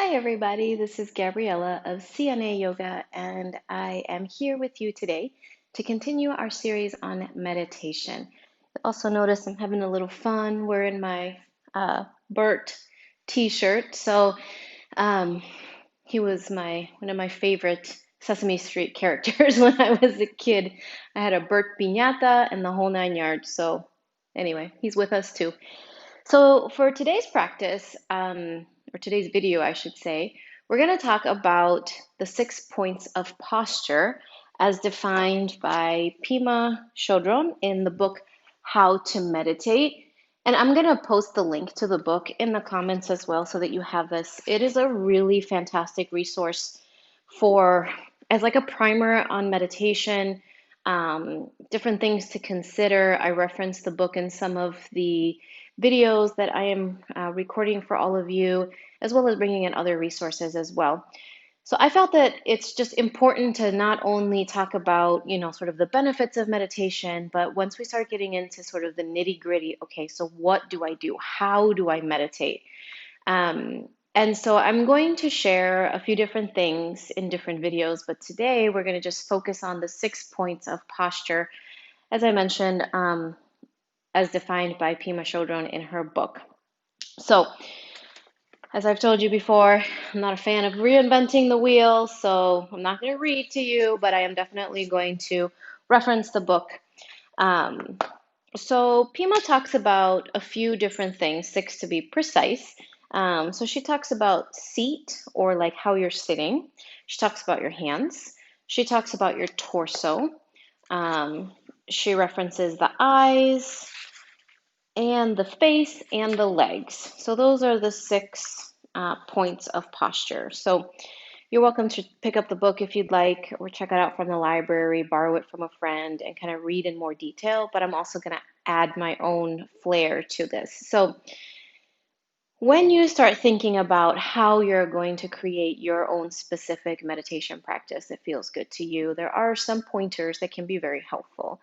Hi, everybody. This is Gabriela of CNA Yoga, and I am here with you today to continue our series on meditation. Also, notice I'm having a little fun wearing my Bert t-shirt. Um, he was one of my favorite Sesame Street characters when I was a kid. I had a Bert piñata and the whole nine yards. So, anyway, he's with us too. So for today's practice, or today's video, I should say, we're going to talk about the 6 points of posture as defined by Pema Chodron in the book How to Meditate. And I'm going to post the link to the book in the comments as well so that you have this. It is a really fantastic resource for as like a primer on meditation, different things to consider. I referenced the book in some of the videos that I am recording for all of you, as well as bringing in other resources as well. So I felt that it's just important to not only talk about, sort of the benefits of meditation, but once we start getting into sort of the nitty gritty, okay, so what do I do? How do I meditate? And so I'm going to share a few different things in different videos, but today we're going to just focus on the 6 points of posture, as I mentioned, as defined by Pema Chodron in her book. So, as I've told you before, I'm not a fan of reinventing the wheel, so I'm not going to read to you, but I am definitely going to reference the book. Um, so Pema talks about a few different things, six to be precise. So she talks about seat, or like how you're sitting. She talks about your hands. She talks about your torso. Um, she references the eyes and the face and the legs. So those are the 6 points of posture. So you're welcome to pick up the book if you'd like, or check it out from the library, borrow it from a friend, and kind of read in more detail. But I'm also going to add my own flair to this. So when you start thinking about how you're going to create your own specific meditation practice that feels good to you, there are some pointers that can be very helpful.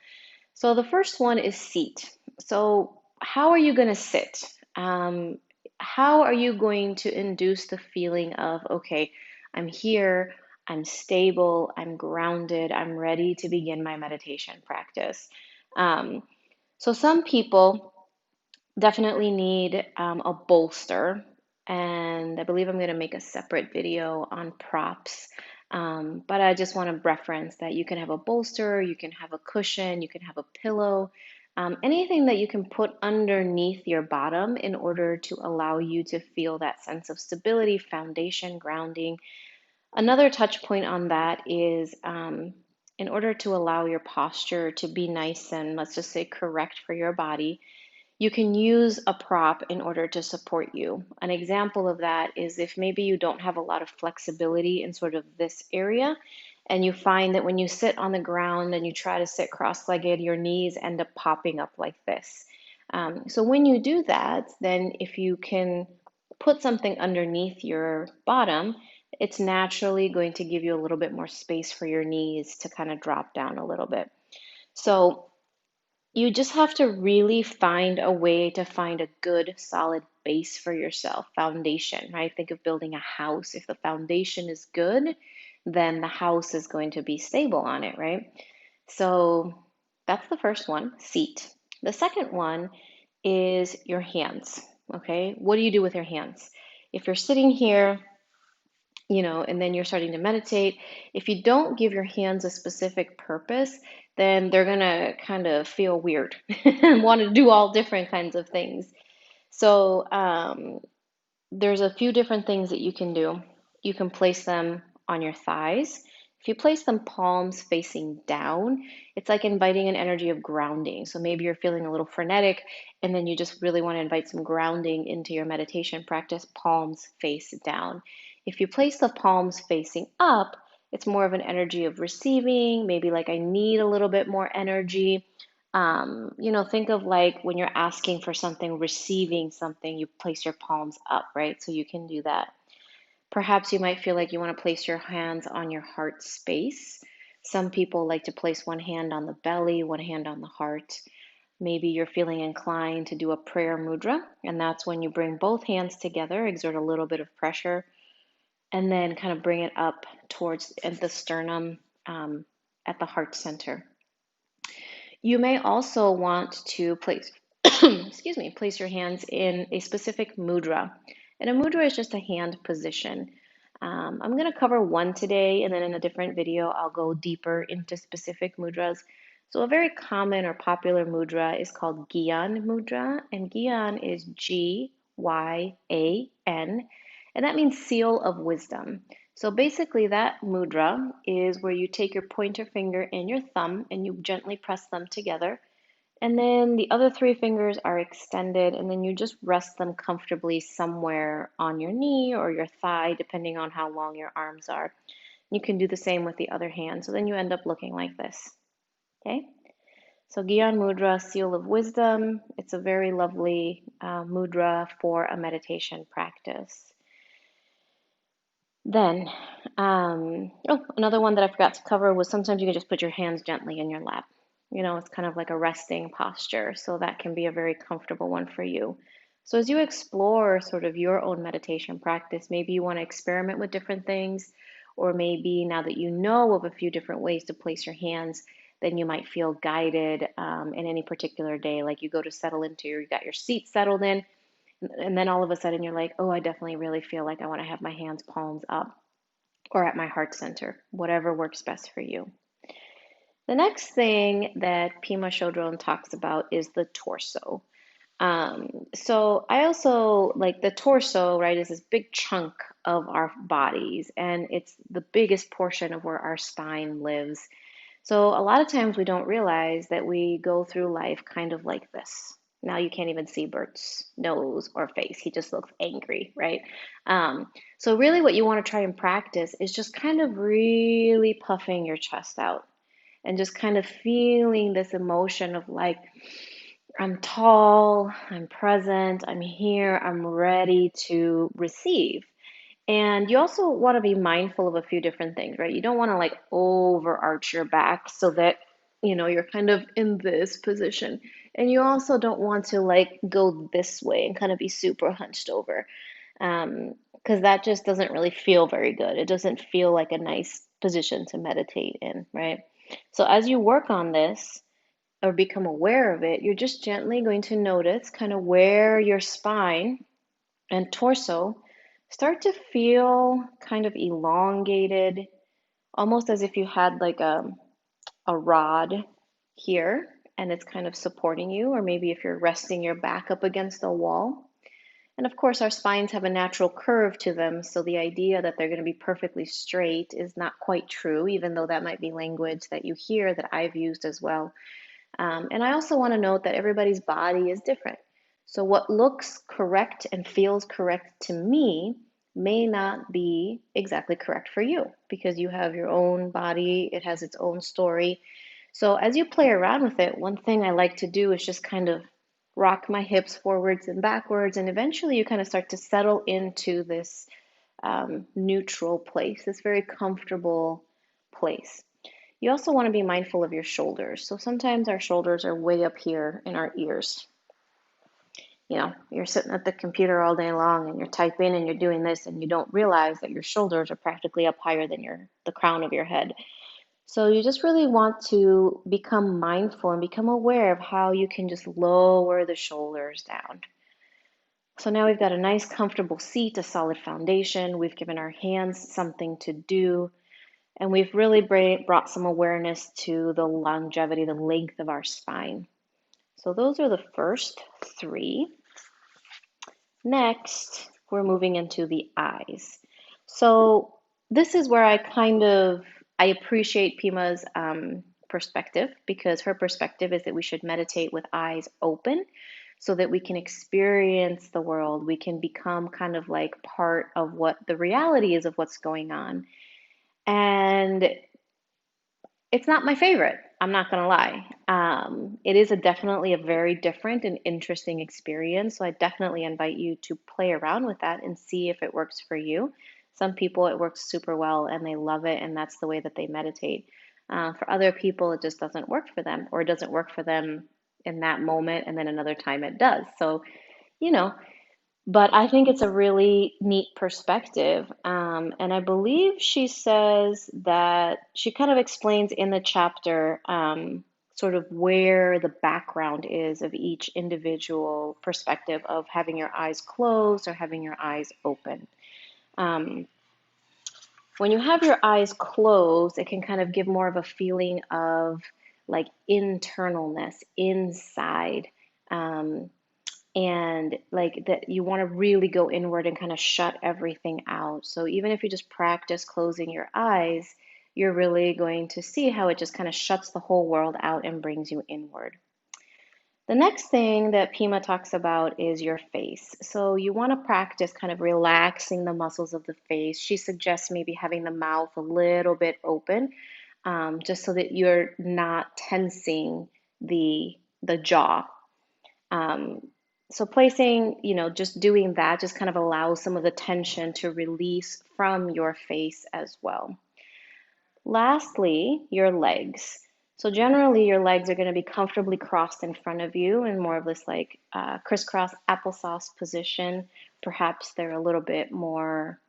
So the first one is seat. So how are you going to sit? How are you going to induce the feeling of, okay, I'm here, I'm stable, I'm grounded, I'm ready to begin my meditation practice? Um, so some people definitely need a bolster, and I believe I'm going to make a separate video on props. But I just want to reference that you can have a bolster, you can have a cushion, you can have a pillow, anything that you can put underneath your bottom in order to allow you to feel that sense of stability, foundation, grounding. Another touch point on that is in order to allow your posture to be nice and, let's just say, correct for your body, you can use a prop in order to support you. An example of that is if maybe you don't have a lot of flexibility in sort of this area, and you find that when you sit on the ground and you try to sit cross-legged, your knees end up popping up like this. So when you do that, then if you can put something underneath your bottom, it's naturally going to give you a little bit more space for your knees to kind of drop down a little bit. So you just have to really find a way to find a good, solid base for yourself, foundation, right? Think of building a house. If the foundation is good, then the house is going to be stable on it, right? So that's the first one, seat. The second one is your hands, okay? What do you do with your hands? If you're sitting here, and then you're starting to meditate, if you don't give your hands a specific purpose, then they're going to kind of feel weird and want to do all different kinds of things. So there's a few different things that you can do. You can place them on your thighs. If you place them palms facing down, it's like inviting an energy of grounding. So maybe you're feeling a little frenetic and then you just really want to invite some grounding into your meditation practice, palms face down. If you place the palms facing up, it's more of an energy of receiving, maybe like I need a little bit more energy. Think of like when you're asking for something, receiving something, you place your palms up, right? So you can do that. Perhaps you might feel like you want to place your hands on your heart space. Some people like to place one hand on the belly, one hand on the heart. Maybe you're feeling inclined to do a prayer mudra, and that's when you bring both hands together, exert a little bit of pressure, and then kind of bring it up towards at the sternum, at the heart center. You may also want to place, excuse me, place your hands in a specific mudra. And a mudra is just a hand position. I'm going to cover one today, and then in a different video, I'll go deeper into specific mudras. So a very common or popular mudra is called Gyan mudra, and Gyan is Gyan, and that means seal of wisdom. So basically, that mudra is where you take your pointer finger and your thumb and you gently press them together. And then the other three fingers are extended, and then you just rest them comfortably somewhere on your knee or your thigh, depending on how long your arms are. You can do the same with the other hand. So then you end up looking like this. Okay? So Gyan Mudra, seal of wisdom. It's a very lovely mudra for a meditation practice. Then, another one that I forgot to cover was sometimes you can just put your hands gently in your lap. It's kind of like a resting posture, so that can be a very comfortable one for you. So as you explore sort of your own meditation practice, maybe you want to experiment with different things, or maybe now that you know of a few different ways to place your hands, then you might feel guided in any particular day. Like you go to settle into you got your seat settled in, and then all of a sudden you're like, oh, I definitely really feel like I want to have my hands palms up or at my heart center, whatever works best for you. The next thing that Pema Chodron talks about is the torso. So I also like the torso, right, is this big chunk of our bodies, and it's the biggest portion of where our spine lives. So a lot of times we don't realize that we go through life kind of like this. Now you can't even see Bert's nose or face. He just looks angry, right? So really what you want to try and practice is just kind of really puffing your chest out and just kind of feeling this emotion of like, I'm tall, I'm present, I'm here, I'm ready to receive. And you also want to be mindful of a few different things, right? You don't want to like overarch your back so that, you're kind of in this position. And you also don't want to like go this way and kind of be super hunched over. Because that just doesn't really feel very good. It doesn't feel like a nice position to meditate in, right? So as you work on this or become aware of it, you're just gently going to notice kind of where your spine and torso start to feel kind of elongated, almost as if you had like a rod here and it's kind of supporting you, or maybe if you're resting your back up against a wall. And of course, our spines have a natural curve to them, so the idea that they're going to be perfectly straight is not quite true, even though that might be language that you hear that I've used as well. And I also want to note that everybody's body is different. So what looks correct and feels correct to me may not be exactly correct for you because you have your own body, it has its own story. So as you play around with it, one thing I like to do is just kind of rock my hips forwards and backwards, and eventually you kind of start to settle into this neutral place, this very comfortable place. You also want to be mindful of your shoulders. So sometimes our shoulders are way up here in our ears. You're sitting at the computer all day long and you're typing and you're doing this and you don't realize that your shoulders are practically up higher than the crown of your head. So you just really want to become mindful and become aware of how you can just lower the shoulders down. So now we've got a nice comfortable seat, a solid foundation. We've given our hands something to do. And we've really brought some awareness to the longevity, the length of our spine. So those are the first three. Next, we're moving into the eyes. So this is where I appreciate Pima's perspective, because her perspective is that we should meditate with eyes open so that we can experience the world. We can become kind of like part of what the reality is of what's going on. And it's not my favorite. I'm not going to lie. It is definitely a very different and interesting experience. So I definitely invite you to play around with that and see if it works for you. Some people, it works super well and they love it, and that's the way that they meditate. For other people, it just doesn't work for them, or it doesn't work for them in that moment, and then another time it does. So, you know, But I think it's a really neat perspective. And I believe she says that she kind of explains in the chapter sort of where the background is of each individual perspective of having your eyes closed or having your eyes open. Um, when you have your eyes closed, it can kind of give more of a feeling of like internalness, inside. Um, and like that you want to really go inward and kind of shut everything out. So even if you just practice closing your eyes, you're really going to see how it just kind of shuts the whole world out and brings you inward. The next thing that Pima talks about is your face. So you want to practice kind of relaxing the muscles of the face. She suggests maybe having the mouth a little bit open, just so that you're not tensing the jaw. um, so placing, just doing that just kind of allows some of the tension to release from your face as well. Lastly, your legs. So generally, your legs are going to be comfortably crossed in front of you in more of this like crisscross applesauce position. Perhaps they're a little bit more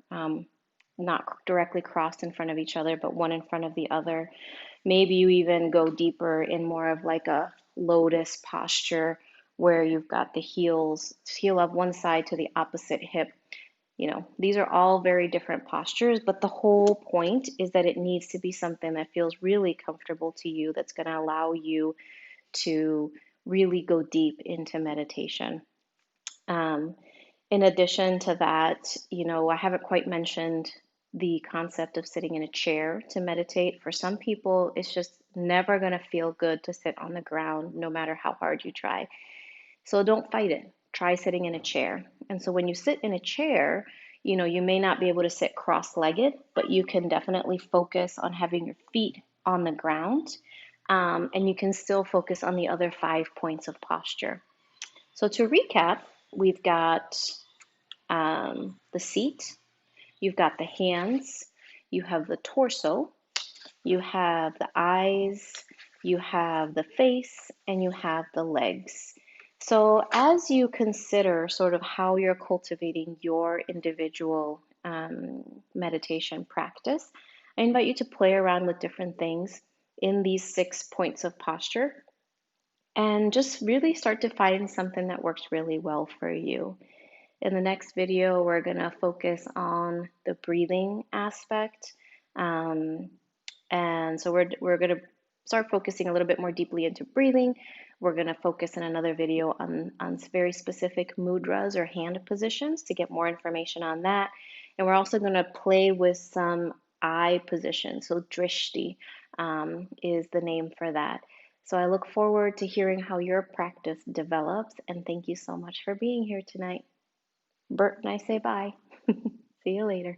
not directly crossed in front of each other, but one in front of the other. Maybe you even go deeper in more of like a lotus posture where you've got the heel of one side to the opposite hip. These are all very different postures, but the whole point is that it needs to be something that feels really comfortable to you, that's going to allow you to really go deep into meditation. Um, in addition to that, I haven't quite mentioned the concept of sitting in a chair to meditate. For some people, it's just never going to feel good to sit on the ground, no matter how hard you try. So don't fight it. Try sitting in a chair. And so when you sit in a chair, you may not be able to sit cross-legged, but you can definitely focus on having your feet on the ground. And you can still focus on the other 5 points of posture. So to recap, we've got the seat, you've got the hands, you have the torso, you have the eyes, you have the face, and you have the legs. So, as you consider sort of how you're cultivating your individual meditation practice, I invite you to play around with different things in these 6 points of posture and just really start to find something that works really well for you. In the next video, we're going to focus on the breathing aspect. Um, and so we're going to start focusing a little bit more deeply into breathing. We're going to focus in another video on very specific mudras or hand positions to get more information on that. And we're also going to play with some eye positions. So drishti is the name for that. So I look forward to hearing how your practice develops. And thank you so much for being here tonight. Bert and I say bye. See you later.